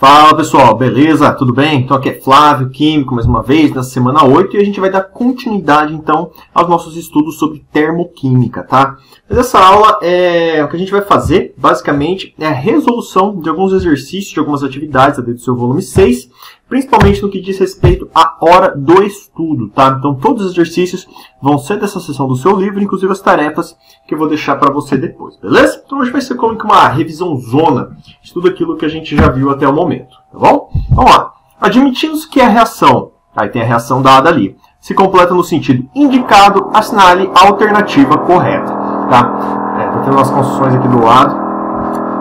Fala pessoal, beleza? Tudo bem? Então aqui é Flávio, Químico, mais uma vez, na semana 8, e a gente vai dar continuidade então aos nossos estudos sobre termoquímica, tá? Mas essa aula, o que a gente vai fazer, basicamente, é a resolução de alguns exercícios, de algumas atividades dentro do seu volume 6, principalmente no que diz respeito à hora do estudo, tá? Então todos os exercícios vão ser dessa seção do seu livro, inclusive as tarefas que eu vou deixar para você depois, beleza? Então hoje vai ser como que uma revisão zona de tudo aquilo que a gente já viu até o momento, tá bom? Vamos lá. Admitindo-se que a reação, aí tem a reação dada ali, se completa no sentido indicado, assinale a alternativa correta, tá? Tô tendo umas construções aqui do lado,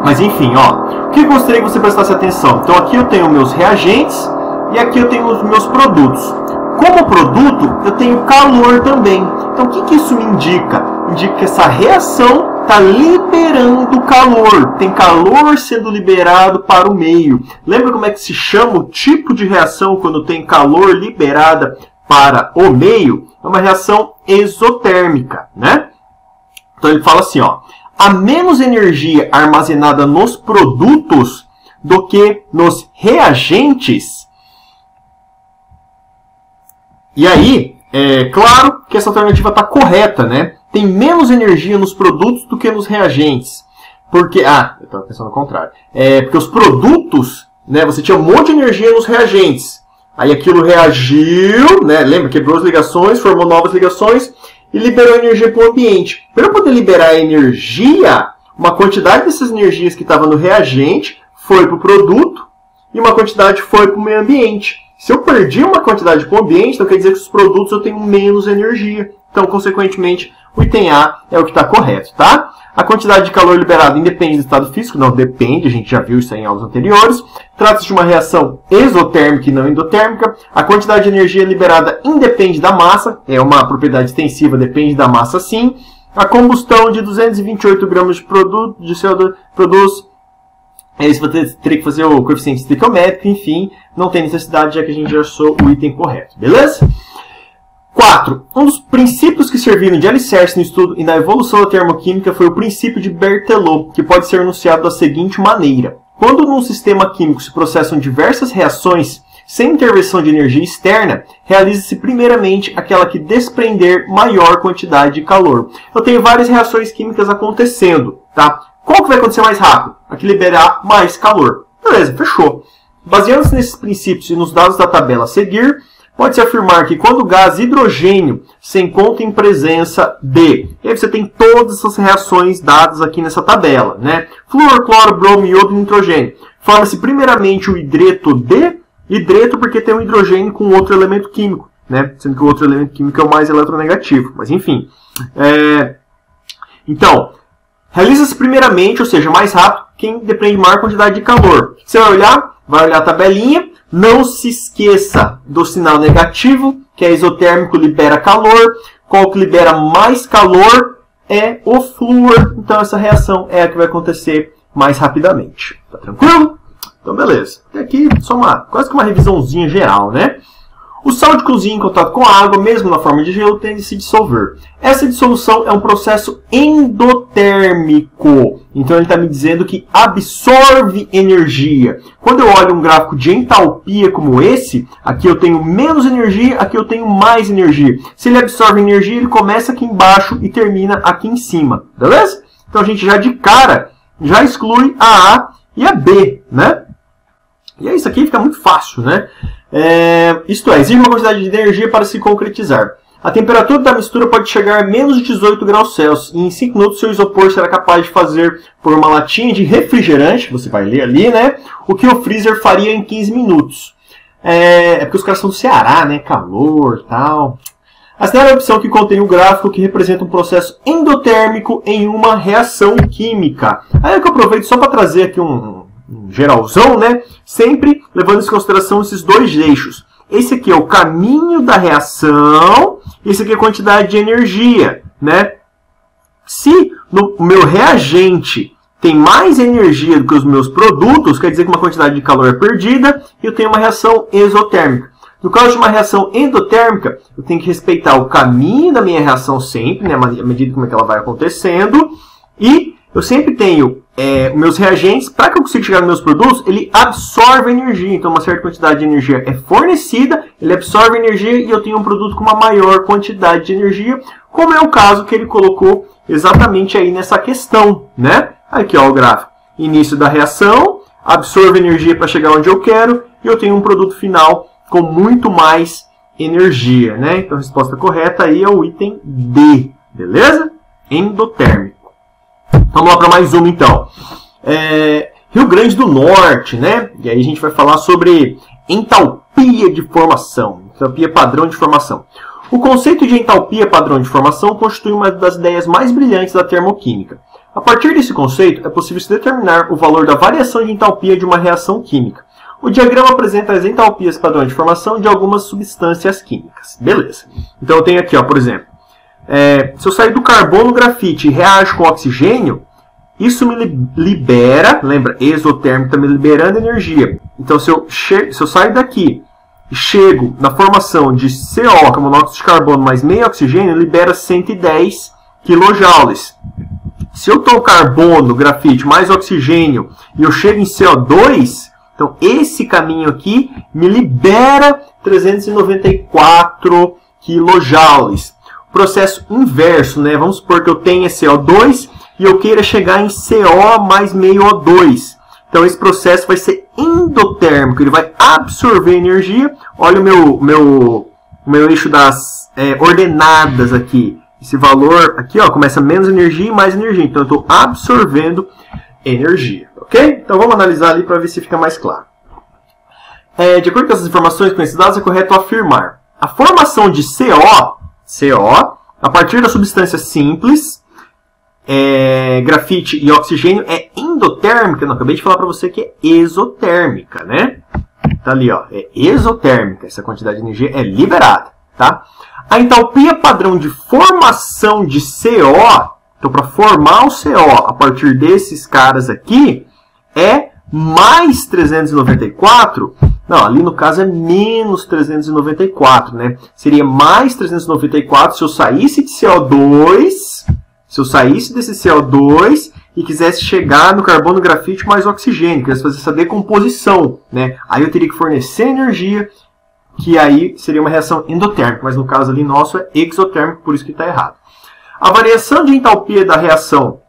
mas enfim, ó, o que eu gostaria que você prestasse atenção? Então aqui eu tenho meus reagentes e aqui eu tenho os meus produtos. Como produto, eu tenho calor também. Então, o que isso me indica? Indica que essa reação está liberando calor. Tem calor sendo liberado para o meio. Lembra como é que se chama o tipo de reação quando tem calor liberada para o meio? É uma reação exotérmica, né? Então, ele fala assim, ó. Há menos energia armazenada nos produtos do que nos reagentes. E aí, é claro que essa alternativa está correta, né? Tem menos energia nos produtos do que nos reagentes. Porque, eu estava pensando ao contrário. Porque os produtos, né, você tinha um monte de energia nos reagentes. Aí aquilo reagiu, né? Lembra? Quebrou as ligações, formou novas ligações e liberou energia para o ambiente. Para eu poder liberar energia, uma quantidade dessas energias que estava no reagente foi para o produto e uma quantidade foi para o meio ambiente. Se eu perdi uma quantidade para o ambiente, então quer dizer que os produtos eu tenho menos energia. Então, consequentemente, o item A é o que está correto, tá? A quantidade de calor liberado independe do estado físico? Não, depende, a gente já viu isso em aulas anteriores. Trata-se de uma reação exotérmica e não endotérmica. A quantidade de energia liberada independe da massa, é uma propriedade extensiva, depende da massa sim. A combustão de 228 gramas de produto de CO2 produz... Aí você vai ter que fazer o coeficiente estequiométrico, enfim, não tem necessidade, já que a gente já achou o item correto, beleza? 4. Um dos princípios que serviram de alicerce no estudo e na evolução da termoquímica foi o princípio de Berthelot, que pode ser enunciado da seguinte maneira. Quando num sistema químico se processam diversas reações, sem intervenção de energia externa, realiza-se primeiramente aquela que desprender maior quantidade de calor. Eu tenho várias reações químicas acontecendo, tá? Qual que vai acontecer mais rápido? A que liberar mais calor. Beleza, fechou. Baseando-se nesses princípios e nos dados da tabela a seguir, pode-se afirmar que quando o gás hidrogênio se encontra em presença de... E aí você tem todas essas reações dadas aqui nessa tabela, né? Flúor, cloro, bromo, iodo e nitrogênio. Forma-se primeiramente o hidreto de... Hidreto porque tem um hidrogênio com outro elemento químico, né? Sendo que o outro elemento químico é o mais eletronegativo. Mas enfim. Então... Realiza-se primeiramente, ou seja, mais rápido, quem depende de maior quantidade de calor. Você vai olhar a tabelinha, não se esqueça do sinal negativo, que é isotérmico, libera calor. Qual que libera mais calor é o flúor. Então essa reação é a que vai acontecer mais rapidamente. Tá tranquilo? Então beleza. E aqui só quase que uma revisãozinha geral, né? O sal de cozinha em contato com a água, mesmo na forma de gelo, tende a se dissolver. Essa dissolução é um processo endotérmico. Então ele está me dizendo que absorve energia. Quando eu olho um gráfico de entalpia como esse, aqui eu tenho menos energia, aqui eu tenho mais energia. Se ele absorve energia, ele começa aqui embaixo e termina aqui em cima. Beleza? Então a gente já de cara, já exclui a A e a B, né? E isso aqui fica muito fácil, né? Isto é, exige uma quantidade de energia para se concretizar. A temperatura da mistura pode chegar a menos de 18 graus Celsius e em 5 minutos seu isopor será capaz de fazer por uma latinha de refrigerante, você vai ler ali, né? O que o freezer faria em 15 minutos. Porque os caras são do Ceará, né? Calor e tal. Assinale a opção que contém o gráfico que representa um processo endotérmico em uma reação química. Aí é que eu aproveito só para trazer aqui um geralzão, né? Sempre levando em consideração esses dois eixos. Esse aqui é o caminho da reação, esse aqui é a quantidade de energia, né? Se o meu reagente tem mais energia do que os meus produtos, quer dizer que uma quantidade de calor é perdida e eu tenho uma reação exotérmica. No caso de uma reação endotérmica, eu tenho que respeitar o caminho da minha reação sempre, né? À medida como é que ela vai acontecendo, e eu sempre tenho meus reagentes, para que eu consiga chegar nos meus produtos, ele absorve energia. Então, uma certa quantidade de energia é fornecida, ele absorve energia e eu tenho um produto com uma maior quantidade de energia, como é o caso que ele colocou exatamente aí nessa questão, né? Aqui, ó, o gráfico. Início da reação, absorve energia para chegar onde eu quero e eu tenho um produto final com muito mais energia, né? Então, a resposta correta aí é o item D, beleza? Endotérmico. Vamos lá para mais uma, então. Rio Grande do Norte, né? E aí a gente vai falar sobre entalpia de formação, entalpia padrão de formação. O conceito de entalpia padrão de formação constitui uma das ideias mais brilhantes da termoquímica. A partir desse conceito, é possível se determinar o valor da variação de entalpia de uma reação química. O diagrama apresenta as entalpias padrão de formação de algumas substâncias químicas. Beleza. Então eu tenho aqui, ó, por exemplo, se eu sair do carbono grafite e reajo com oxigênio, isso me libera, lembra, exotérmico está me liberando energia. Então se eu sair daqui e chego na formação de CO, que é monóxido de carbono, mais meio oxigênio, libera 110 kJ. Se eu estou carbono, grafite, mais oxigênio, e eu chego em CO2, então esse caminho aqui me libera 394 kJ. Processo inverso, né? Vamos supor que eu tenha CO2 e eu queira chegar em CO mais meio O2. Então esse processo vai ser endotérmico, ele vai absorver energia. Olha o meu eixo das ordenadas aqui. Esse valor aqui, ó, começa menos energia e mais energia. Então eu estou absorvendo energia, ok? Então vamos analisar ali para ver se fica mais claro. De acordo com essas informações, com esses dados, é correto afirmar a formação de CO, a partir da substância simples, grafite e oxigênio, é endotérmica. Não, acabei de falar para você que é exotérmica, né? Tá ali, ó, é exotérmica. Essa quantidade de energia é liberada, tá? A entalpia padrão de formação de CO, então para formar o CO a partir desses caras aqui, é mais 394. Não, ali no caso é menos 394, né? Seria mais 394 se eu saísse de CO2, se eu saísse desse CO2 e quisesse chegar no carbono grafite mais oxigênio, quisesse fazer essa decomposição, né? Aí eu teria que fornecer energia, que aí seria uma reação endotérmica, mas no caso ali nosso é exotérmico, por isso que está errado. A variação de entalpia da reação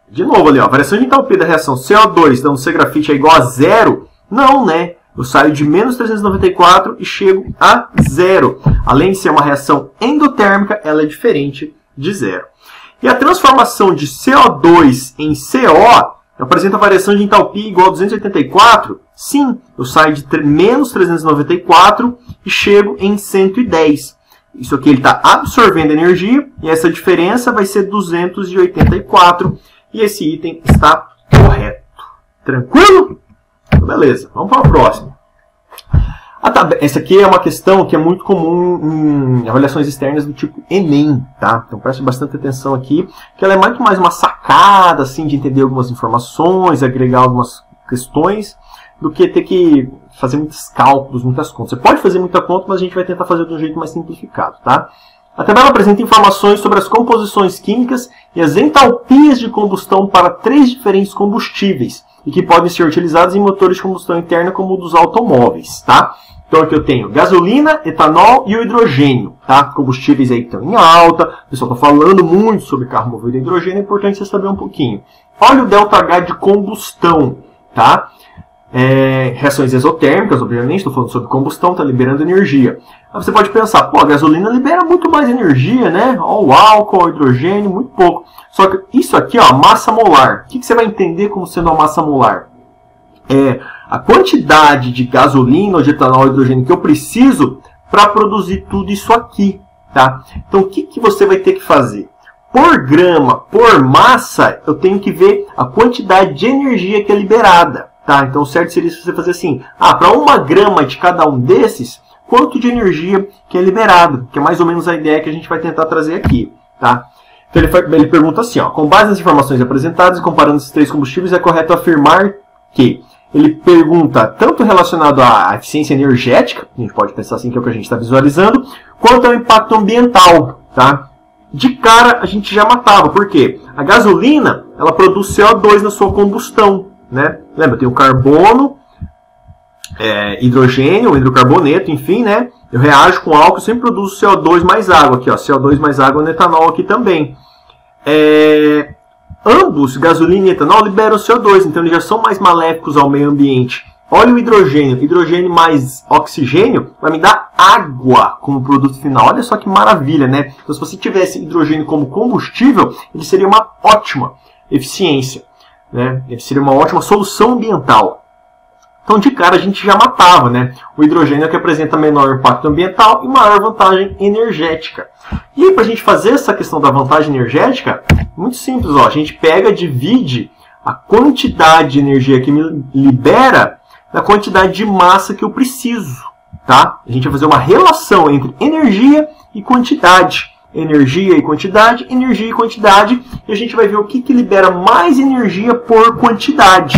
de novo ali, ó, a variação de entalpia da reação CO2 dando C grafite é igual a zero? Não, né? Eu saio de menos 394 e chego a zero. Além de ser uma reação endotérmica, ela é diferente de zero. E a transformação de CO2 em CO apresenta variação de entalpia igual a 284? Sim, eu saio de menos 394 e chego em 110. Isso aqui ele está absorvendo energia e essa diferença vai ser 284 e esse item está correto. Tranquilo? Beleza, vamos para a próxima. Essa aqui é uma questão que é muito comum em avaliações externas do tipo Enem, tá? Então preste bastante atenção aqui, que ela é muito mais uma sacada assim, de entender algumas informações, agregar algumas questões, do que ter que fazer muitos cálculos, muitas contas. Você pode fazer muita conta, mas a gente vai tentar fazer de um jeito mais simplificado, tá? A tabela apresenta informações sobre as composições químicas e as entalpias de combustão para 3 diferentes combustíveis e que podem ser utilizados em motores de combustão interna como o dos automóveis, tá? Então aqui eu tenho gasolina, etanol e o hidrogênio, tá? Combustíveis aí que estão em alta, o pessoal está falando muito sobre carro movido a hidrogênio, é importante você saber um pouquinho. Olha o ΔH de combustão, tá? Reações exotérmicas, obviamente, estou falando sobre combustão, está liberando energia. Aí você pode pensar, pô, a gasolina libera muito mais energia, né? Ó, o álcool, o hidrogênio, muito pouco. Só que isso aqui, ó, massa molar. O que você vai entender como sendo uma massa molar? A quantidade de gasolina, ou de etanol, hidrogênio que eu preciso para produzir tudo isso aqui, tá? Então, o que você vai ter que fazer? Por grama, por massa, eu tenho que ver a quantidade de energia que é liberada, tá? Então, o certo seria você fazer assim, para 1 grama de cada um desses, quanto de energia que é liberado, que é mais ou menos a ideia que a gente vai tentar trazer aqui, tá? Então, ele pergunta assim, ó, com base nas informações apresentadas e comparando esses 3 combustíveis, é correto afirmar que ele pergunta tanto relacionado à eficiência energética, a gente pode pensar assim que é o que a gente está visualizando, quanto ao impacto ambiental, tá? de cara a gente já matava. Por quê? A gasolina, ela produz CO2 na sua combustão, né? Lembra, tem o carbono, hidrogênio, hidrocarboneto, enfim, né? Eu reajo com álcool, sempre produzo CO2 mais água aqui, ó. CO2 mais água no etanol aqui também. Ambos, gasolina e etanol, liberam CO2, então eles já são mais maléficos ao meio ambiente. Olha o hidrogênio. Hidrogênio mais oxigênio vai me dar água como produto final. Olha só que maravilha, né? Então, se você tivesse hidrogênio como combustível, ele seria uma ótima eficiência, né? Ele seria uma ótima solução ambiental. Então, de cara, a gente já matava, né? O hidrogênio é que apresenta menor impacto ambiental e maior vantagem energética. E aí, para a gente fazer essa questão da vantagem energética, muito simples, ó. A gente pega, divide a quantidade de energia que me libera na quantidade de massa que eu preciso, tá? A gente vai fazer uma relação entre energia e quantidade. Energia e quantidade, energia e quantidade. E a gente vai ver o que libera mais energia por quantidade.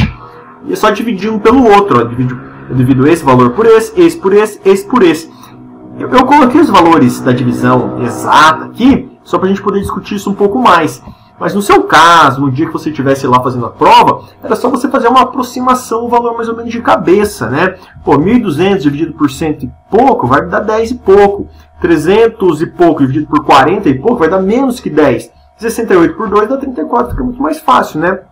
E é só dividir um pelo outro. Ó. Eu divido esse valor por esse por esse, esse por esse. Eu coloquei os valores da divisão exata aqui, só para a gente poder discutir isso um pouco mais. Mas no seu caso, no dia que você estivesse lá fazendo a prova, era só você fazer uma aproximação, um valor mais ou menos de cabeça, né? Pô, 1.200 dividido por 100 e pouco vai dar 10 e pouco. 300 e pouco dividido por 40 e pouco vai dar menos que 10. 68 por 2 dá 34, fica muito mais fácil, né?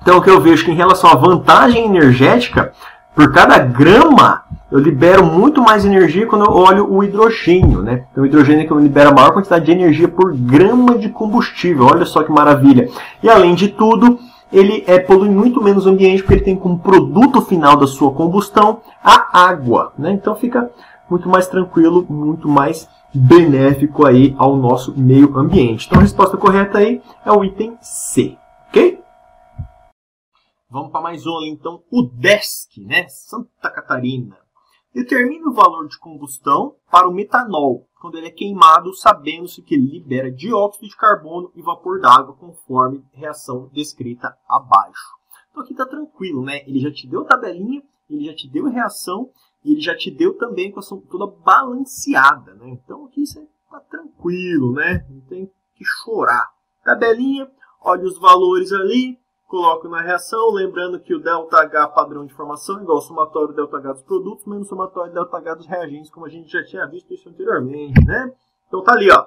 Então, o que eu vejo que em relação à vantagem energética, por cada grama, eu libero muito mais energia quando eu olho o hidrogênio, né? Então, o hidrogênio é que libera a maior quantidade de energia por grama de combustível. Olha só que maravilha. E, além de tudo, ele polui muito menos o ambiente, porque ele tem como produto final da sua combustão a água, né? Então, fica muito mais tranquilo, muito mais benéfico aí ao nosso meio ambiente. Então, a resposta correta aí é o item C, ok? Vamos para mais um ali, então, o DESC, né? Santa Catarina. Determina o valor de combustão para o metanol, quando ele é queimado, sabendo-se que ele libera dióxido de carbono e vapor d'água, conforme reação descrita abaixo. Então aqui está tranquilo, né? Ele já te deu tabelinha, ele já te deu reação, e ele já te deu também a equação toda balanceada, né? Então aqui você está tranquilo, né? Não tem que chorar. Tabelinha, olha os valores ali. Coloco na reação, lembrando que o ΔH padrão de formação é igual ao somatório ΔH dos produtos menos o somatório ΔH dos reagentes, como a gente já tinha visto isso anteriormente, né? Então tá ali, ó.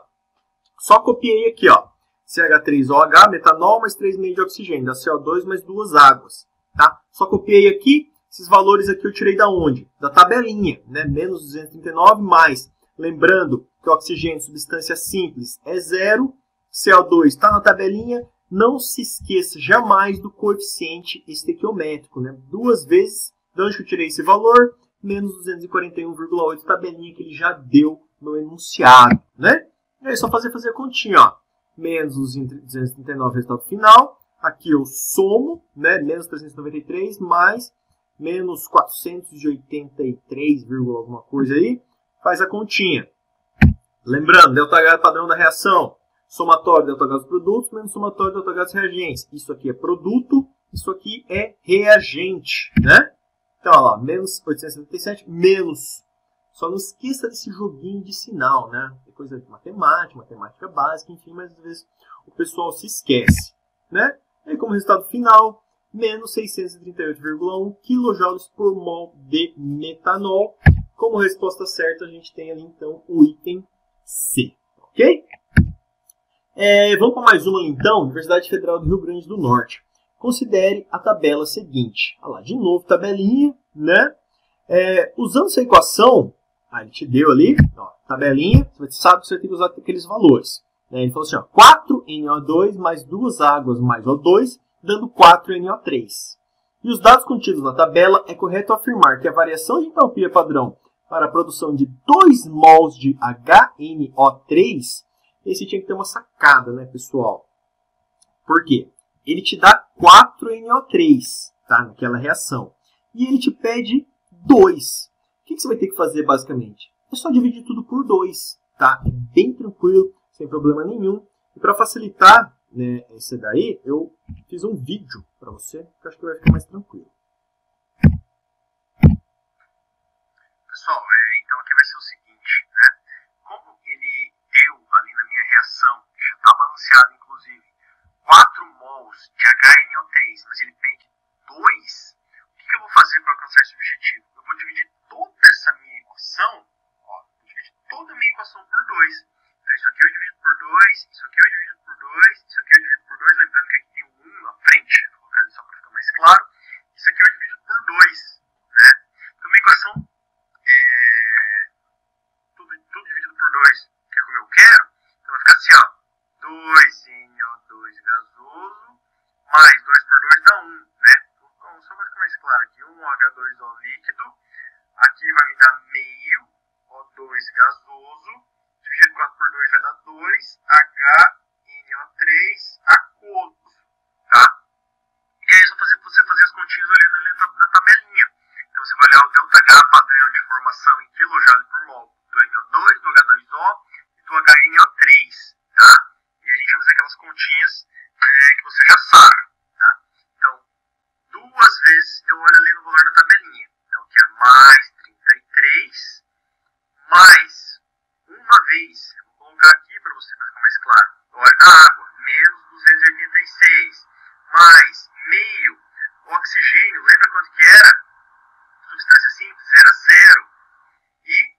Só copiei aqui, ó. CH3OH, metanol, mais 3,5 de oxigênio, dá CO2 mais 2 águas, tá? Só copiei aqui, esses valores aqui eu tirei da onde? Da tabelinha, né? Menos 239 mais. Lembrando que o oxigênio, substância simples, é 0, CO2 está na tabelinha. Não se esqueça jamais do coeficiente estequiométrico, né? 2 vezes, de onde eu tirei esse valor, menos 241,8, tabelinha que ele já deu no enunciado, né? E aí só fazer a continha, ó. Menos 239, resultado final. Aqui eu somo, né? Menos 393, mais menos 483, alguma coisa aí. Faz a continha. Lembrando, ΔH é padrão da reação. Somatório ΔH dos produtos menos somatório ΔH dos reagentes. Isso aqui é produto, isso aqui é reagente, né? Então, olha lá, menos 877, menos. Só não esqueça desse joguinho de sinal, né? É coisa de matemática básica, enfim, mas às vezes o pessoal se esquece, né? E como resultado final, menos 638,1 kJ por mol de metanol. Como resposta certa, a gente tem ali, então, o item C, ok? Vamos para mais uma, então. Universidade Federal do Rio Grande do Norte. Considere a tabela seguinte. Olha lá, de novo, tabelinha, né? Usando essa equação, ele te deu ali, ó, tabelinha, você sabe que você tem que usar aqueles valores. Ele falou assim, ó, 4NO2 mais 2 águas mais O2, dando 4NO3. E os dados contidos na tabela, é correto afirmar que a variação de entalpia padrão para a produção de 2 mols de HNO3, esse tinha que ter uma sacada, né, pessoal? Por quê? Ele te dá 4NO3, tá, naquela reação. E ele te pede 2. O que você vai ter que fazer, basicamente? É só dividir tudo por 2, tá? É bem tranquilo, sem problema nenhum. E para facilitar, né, esse daí, eu fiz um vídeo para você, que eu acho que vai ficar mais tranquilo. Pessoal, então aqui vai ser o seguinte, né? Como ele deu ali na minha reação, já equação por 2. Então isso aqui eu divido por 2, isso aqui eu divido por 2, isso aqui eu divido por 2, lembrando que aqui tem um 1 na frente, vou colocar ali só para ficar mais claro. Isso aqui eu divido por 2, né? Então uma equação, tudo dividido por 2, que é como eu quero, então vai ficar assim, ó, 2NO2 gasoso, mais 2 por 2 dá 1, né? Então, só para ficar mais claro aqui, 1H2O líquido, aqui vai me dar meio O2 gasoso, dividido 4 por 2 vai dar 2HNO3 aquoso, tá? E aí é só você fazer as continhas olhando ali na tabelinha. Então você vai olhar o ΔH padrão de formação em kJ por mol do NO2, do H2O e do HNO3, tá? E a gente vai fazer aquelas continhas que você já sabe, tá? Então, 2 vezes eu olho ali no valor da tabelinha. Então aqui é mais 33, mais uma vez, eu vou colocar aqui para você ficar mais claro, eu olho da água, menos 286, mais meio, oxigênio, lembra quanto que era? Substância simples, era 0. E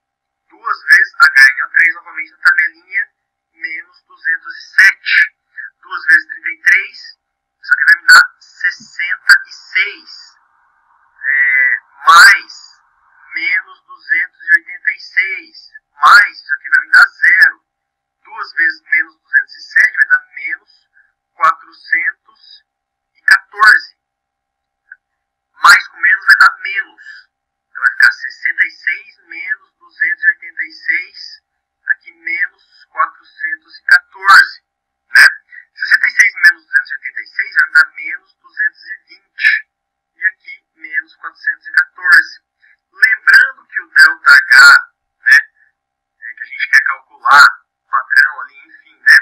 2 vezes HNO3 novamente na tabelinha, menos 207. 2 vezes 33, isso aqui vai me dar 66. Mais menos 286. Mais, isso aqui vai me dar 0. 2 vezes menos 207 vai dar menos 414. Mais com menos vai dar menos. Então vai ficar 66 menos 286. Aqui menos 414. Né? 66 menos 286 vai me dar menos 220. E aqui menos 414. Lembrando que o ΔH, né, que a gente quer calcular, padrão ali, enfim, né,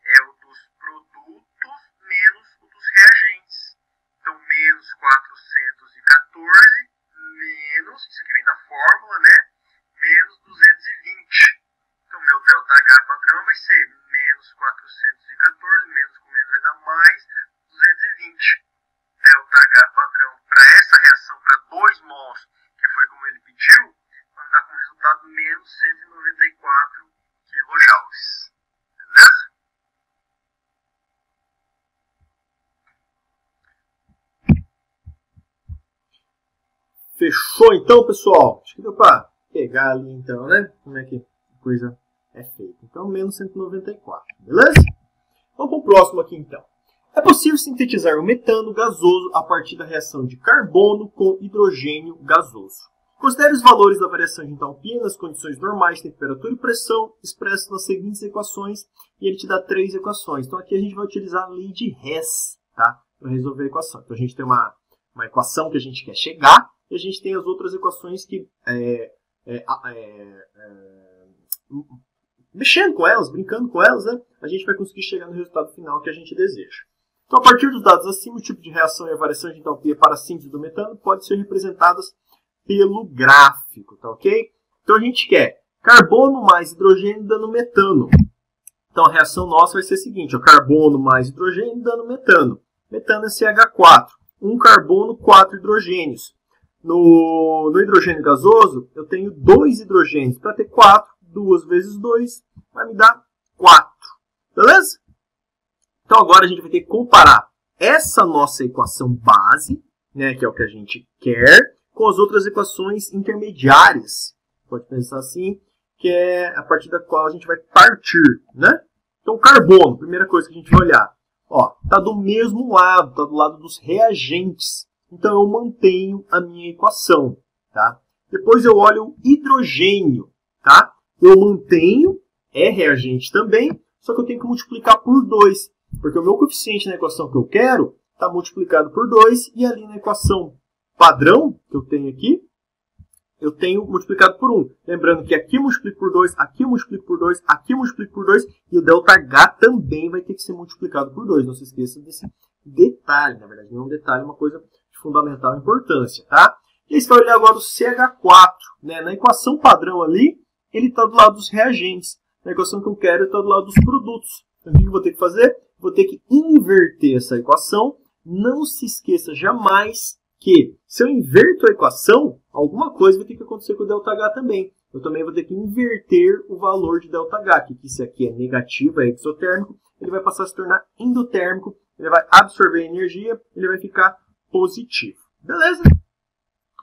é o dos produtos menos o dos reagentes. Então, menos 414 menos, isso aqui vem da fórmula, né, menos 220. Então, meu ΔH padrão vai ser menos 414, menos com menos vai dar mais 220. ΔH padrão para essa reação, para 2 mols, que foi como ele pediu, vai dar como resultado menos 194 kJ. Beleza? Fechou então, pessoal? Acho que deu para pegar ali então, né? Como é que a coisa é feita. Então, menos 194, beleza? Vamos para o próximo aqui então. É possível sintetizar o metano gasoso a partir da reação de carbono com hidrogênio gasoso. Considere os valores da variação de entalpia nas condições normais de temperatura e pressão expressos nas seguintes equações, e ele te dá 3 equações. Então aqui a gente vai utilizar a lei de Hess, tá? Para resolver a equação. Então a gente tem uma equação que a gente quer chegar, e a gente tem as outras equações que mexendo com elas, brincando com elas, né, a gente vai conseguir chegar no resultado final que a gente deseja. Então, a partir dos dados acima, o tipo de reação e a variação de entalpia para a síntese do metano pode ser representadas pelo gráfico, tá ok? Então, a gente quer carbono mais hidrogênio dando metano. Então, a reação nossa vai ser a seguinte, ó, carbono mais hidrogênio dando metano. Metano é CH4, 1 carbono, 4 hidrogênios. No hidrogênio gasoso, eu tenho 2 hidrogênios. Para ter 4, 2 vezes 2 vai me dar 4. Beleza? Então agora a gente vai ter que comparar essa nossa equação base, né, que é o que a gente quer, com as outras equações intermediárias. Pode pensar assim, que é a partir da qual a gente vai partir, né? Então carbono, primeira coisa que a gente vai olhar. Ó, tá do mesmo lado, tá do lado dos reagentes. Então eu mantenho a minha equação, tá? Depois eu olho o hidrogênio, tá? Eu mantenho, é reagente também, só que eu tenho que multiplicar por 2. Porque o meu coeficiente na equação que eu quero está multiplicado por 2. E ali na equação padrão que eu tenho aqui, eu tenho multiplicado por 1. Lembrando que aqui eu multiplico por 2, aqui eu multiplico por 2, aqui eu multiplico por 2. E o ΔH também vai ter que ser multiplicado por 2. Não se esqueça desse detalhe. Na verdade, não é um detalhe, é uma coisa de fundamental importância, tá? E aí você vai olhar agora o CH4. Né? Na equação padrão ali, ele está do lado dos reagentes. Na equação que eu quero, ele está do lado dos produtos. Então, o que eu vou ter que fazer? Vou ter que inverter essa equação. Não se esqueça jamais que, se eu inverto a equação, alguma coisa vai ter que acontecer com o ΔH também. eu também vou ter que inverter o valor de ΔH, que se aqui é negativo, é exotérmico, ele vai passar a se tornar endotérmico, ele vai absorver energia, ele vai ficar positivo. Beleza?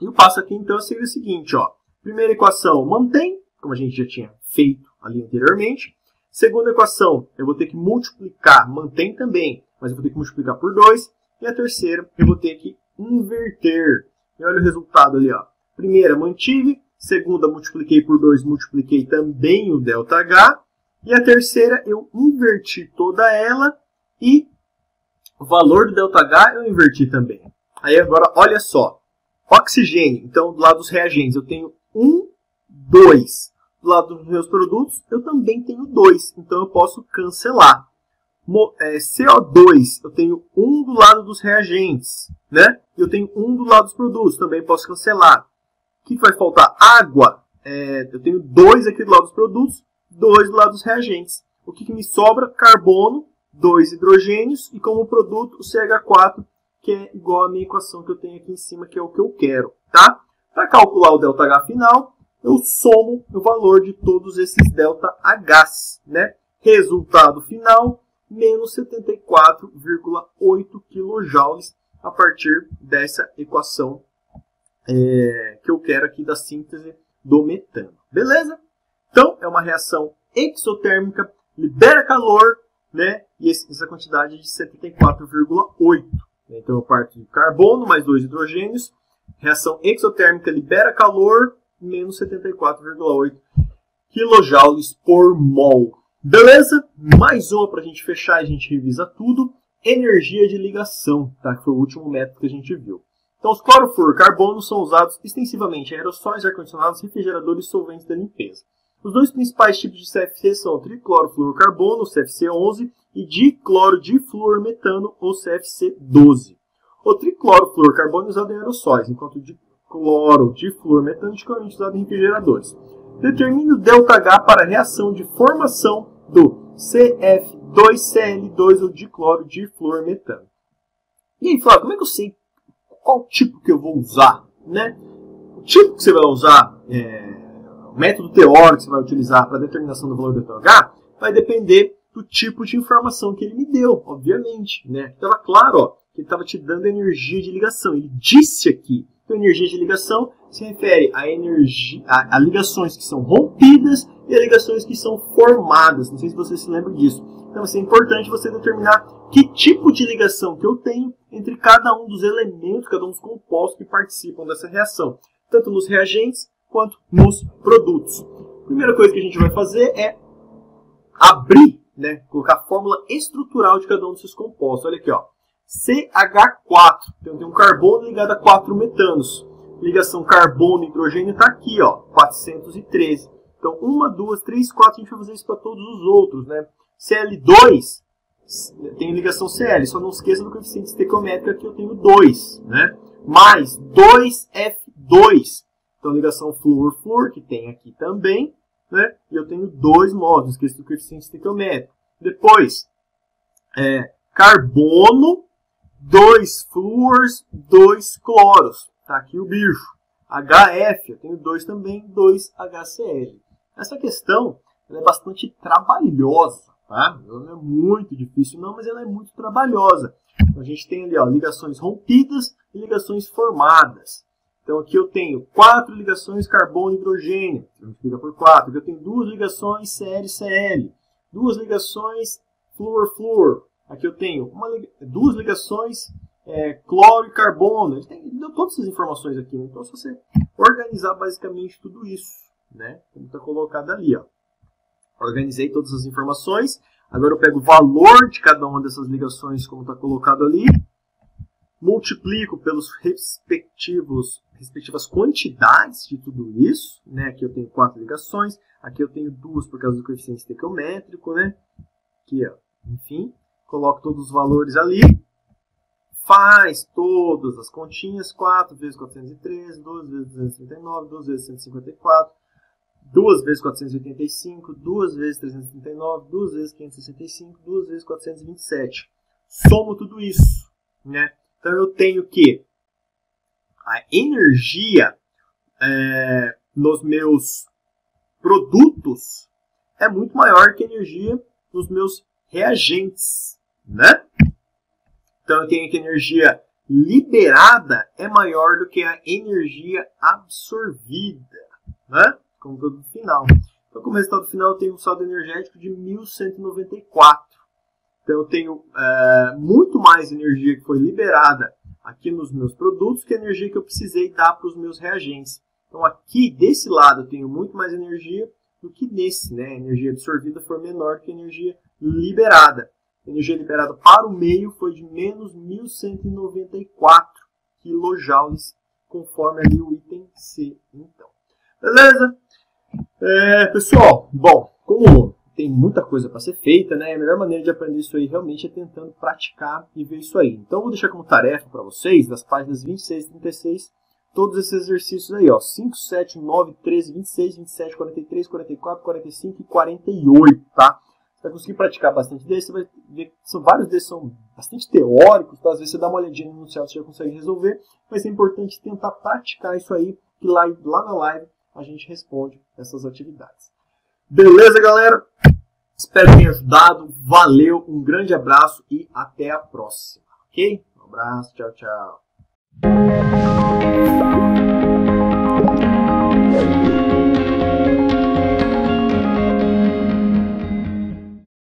E o passo aqui, então, seria o seguinte, ó. Primeira equação mantém, como a gente já tinha feito ali anteriormente. Segunda equação, eu vou ter que multiplicar, mantém também, mas eu vou ter que multiplicar por 2. E a terceira, eu vou ter que inverter. E olha o resultado ali, ó. Primeira, mantive. Segunda, multipliquei por 2, multipliquei também o ΔH. E a terceira, eu inverti toda ela e o valor do ΔH eu inverti também. Aí agora, olha só. Oxigênio, então do lado dos reagentes eu tenho 1, 2. Do lado dos meus produtos eu também tenho 2, então eu posso cancelar. CO2, eu tenho 1 do lado dos reagentes, né? Eu tenho 1 do lado dos produtos, também posso cancelar. O que vai faltar? Água, eu tenho 2 aqui do lado dos produtos, 2 do lado dos reagentes. O que me sobra? Carbono, 2 hidrogênios e como produto o CH4, que é igual à minha equação que eu tenho aqui em cima, que é o que eu quero, tá? Para calcular o ΔH final, eu somo o valor de todos esses ΔHs, né? Resultado final, menos 74,8 kJ a partir dessa equação que eu quero aqui da síntese do metano. Beleza? Então, é uma reação exotérmica, libera calor, né? E essa quantidade é de 74,8. Então, eu parto de carbono mais 2 hidrogênios. Reação exotérmica libera calor, menos 74,8 kJ por mol. Beleza? Mais uma para a gente fechar e a gente revisa tudo. Energia de ligação, tá? Que foi o último método que a gente viu. Então, os clorofluorcarbonos são usados extensivamente em aerossóis, ar-condicionados, refrigeradores e solventes da limpeza. Os dois principais tipos de CFC são o triclorofluorcarbono, o CFC11, e diclorodifluormetano, ou CFC12. O triclorofluorcarbono é usado em aerossóis, enquanto o diclorodifluormetano é tipicamente usado em refrigeradores. Determine o ΔH para a reação de formação do CF2Cl2, ou diclorodifluormetano. E aí, Flávio, como é que eu sei qual tipo que eu vou usar, né? O tipo que você vai usar, o método teórico que você vai utilizar para a determinação do valor do ΔH, vai depender do tipo de informação que ele me deu, obviamente, né? Estava claro, ó, que ele estava te dando energia de ligação. Ele disse aqui que a energia de ligação se refere a ligações que são rompidas e a ligações que são formadas. Não sei se você se lembra disso. Então, é importante você determinar que tipo de ligação que eu tenho entre cada um dos elementos, cada um dos compostos que participam dessa reação, tanto nos reagentes quanto nos produtos. A primeira coisa que a gente vai fazer é abrir, né, colocar a fórmula estrutural de cada um desses compostos. Olha aqui, ó. CH4, então tem um carbono ligado a 4 metanos. Ligação carbono-hidrogênio está aqui, ó, 413. Então, 1, 2, 3, 4, a gente vai fazer isso para todos os outros, né? Cl2 tem ligação Cl, só não esqueça do coeficiente estequiométrico, aqui eu tenho 2, né? Mais 2F2, então ligação flúor-flúor, que tem aqui também, né? E eu tenho 2 mols, não esqueça do coeficiente estequiométrico. Depois, carbono, 2 flúors, 2 cloros. Tá aqui o bicho. HF, eu tenho 2 também, 2 HCl. Essa questão ela é bastante trabalhosa, tá? Ela não é muito difícil não, mas ela é muito trabalhosa. Então, a gente tem ali, ó, ligações rompidas e ligações formadas. Então aqui eu tenho 4 ligações carbono e hidrogênio. A gente multiplica por 4. Aqui eu tenho 2 ligações Cl-Cl. 2 ligações flúor-flúor. Aqui eu tenho 2 ligações cloro e carbono. Ele deu todas essas informações aqui, né? Então, se você organizar basicamente tudo isso, né? Como está colocado ali, ó. Organizei todas as informações. Agora eu pego o valor de cada uma dessas ligações, como está colocado ali. Multiplico pelos respectivas quantidades de tudo isso, né? Aqui eu tenho 4 ligações. Aqui eu tenho 2 por causa do coeficiente estequiométrico, né? Aqui, ó. Enfim, coloco todos os valores ali. Faz todas as continhas, 4 vezes 413, 2 vezes 239, 2 vezes 154, 2 vezes 485, 2 vezes 339, 2 vezes 565, 2 vezes 427. Somo tudo isso, né? Então eu tenho que a energia nos meus produtos é muito maior que a energia nos meus reagentes, né? Então eu tenho que a energia liberada é maior do que a energia absorvida, né? Como produto final. Então, como resultado final, eu tenho um saldo energético de 1.194. Então, eu tenho muito mais energia que foi liberada aqui nos meus produtos que a energia que eu precisei dar para os meus reagentes. Então, aqui, desse lado, eu tenho muito mais energia do que nesse, né? A energia absorvida foi menor que a energia liberada. A energia liberada para o meio foi de menos 1.194 kJ, conforme ali o item C, então. Beleza? Pessoal, bom, como tem muita coisa para ser feita, né? A melhor maneira de aprender isso aí realmente é tentando praticar e ver isso aí. Então, eu vou deixar como tarefa para vocês, das páginas 26 e 36, todos esses exercícios aí, ó. 5, 7, 9, 13, 26, 27, 43, 44, 45 e 48, tá? Você vai conseguir praticar bastante desses, você vai ver que vários desses são bastante teóricos, então às vezes você dá uma olhadinha no enunciado, você já consegue resolver, mas é importante tentar praticar isso aí, que lá na live a gente responde essas atividades. Beleza, galera? Espero que tenha ajudado, valeu, um grande abraço e até a próxima, ok? Um abraço, tchau, tchau.